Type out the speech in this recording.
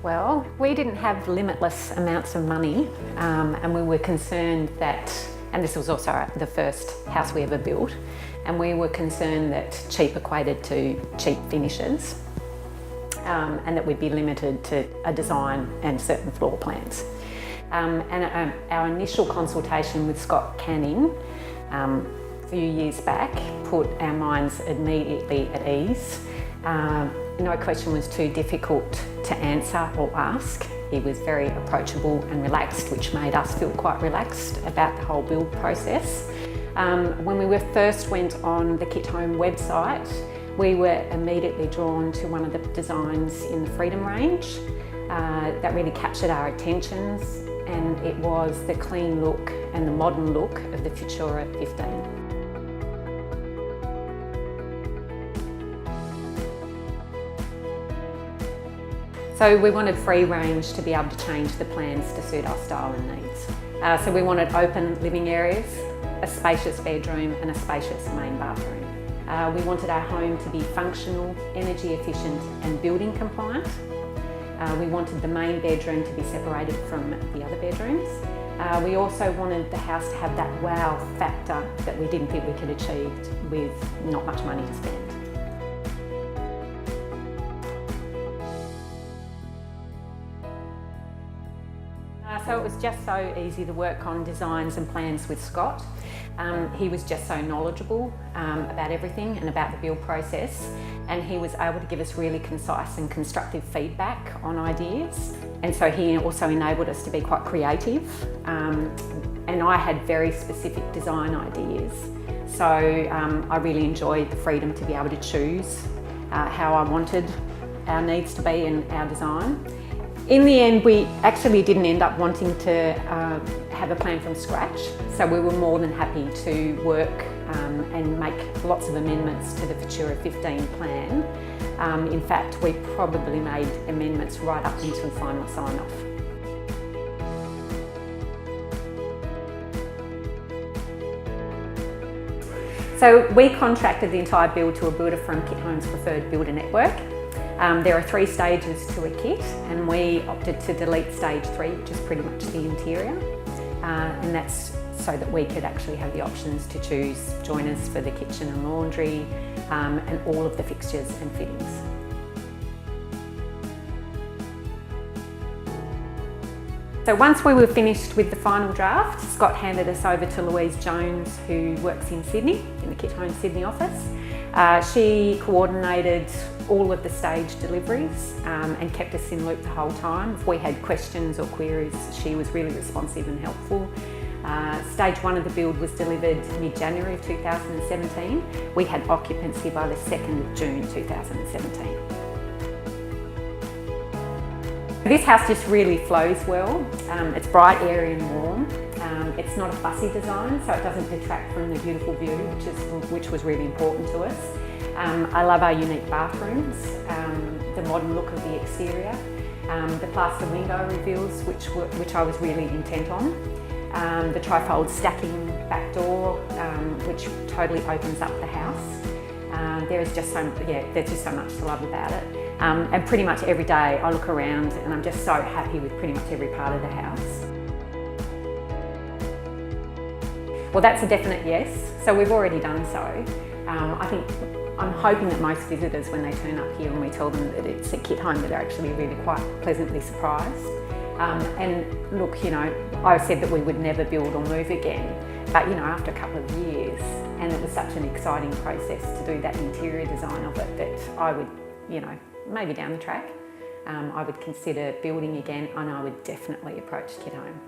Well, we didn't have limitless amounts of money and we were concerned that, and this was also the first house we ever built, and we were concerned that cheap equated to cheap finishes and that we'd be limited to a design and certain floor plans. Our initial consultation with Scott Canning a few years back put our minds immediately at ease. No question was too difficult to answer or ask. He was very approachable and relaxed, which made us feel quite relaxed about the whole build process. When we first went on the Kitome website, we were immediately drawn to one of the designs in the Freedom range that really captured our attentions, and it was the clean look and the modern look of the Futura 15. So we wanted free range to be able to change the plans to suit our style and needs. So we wanted open living areas, a spacious bedroom and a spacious main bathroom. We wanted our home to be functional, energy efficient and building compliant. We wanted the main bedroom to be separated from the other bedrooms. We also wanted the house to have that wow factor that we didn't think we could achieve with not much money to spend. So it was just so easy to work on designs and plans with Scott. He was just so knowledgeable about everything and about the build process, and he was able to give us really concise and constructive feedback on ideas. And so he also enabled us to be quite creative, and I had very specific design ideas. So I really enjoyed the freedom to be able to choose how I wanted our needs to be in our design. In the end, we actually didn't end up wanting to have a plan from scratch, so we were more than happy to work and make lots of amendments to the Futura 15 plan. In fact, we probably made amendments right up until final sign-off. So we contracted the entire build to a builder from Kitome's preferred builder network. There are 3 stages to a kit, and we opted to delete stage 3, which is pretty much the interior, and that's so that we could actually have the options to choose joiners for the kitchen and laundry and all of the fixtures and fittings. So once we were finished with the final draft, Scott handed us over to Louise Jones, who works in Sydney, in the Kitome Sydney office. She coordinated all of the stage deliveries and kept us in loop the whole time. If we had questions or queries, she was really responsive and helpful. Stage 1 of the build was delivered mid-January of 2017. We had occupancy by the 2nd of June 2017. This house just really flows well. It's bright, airy and warm. It's not a fussy design, so it doesn't detract from the beautiful view, which was really important to us. I love our unique bathrooms, the modern look of the exterior, the plaster window reveals, which I was really intent on, the trifold stacking back door, which totally opens up the house. There's just so much to love about it. And pretty much every day I look around and I'm just so happy with pretty much every part of the house. Well, that's a definite yes. So we've already done so. I'm hoping that most visitors, when they turn up here and we tell them that it's a Kitome, that they're actually really quite pleasantly surprised. And look, I said that we would never build or move again, but after a couple of years, and it was such an exciting process to do that interior design of it, that I would, maybe down the track, I would consider building again, and I would definitely approach Kitome.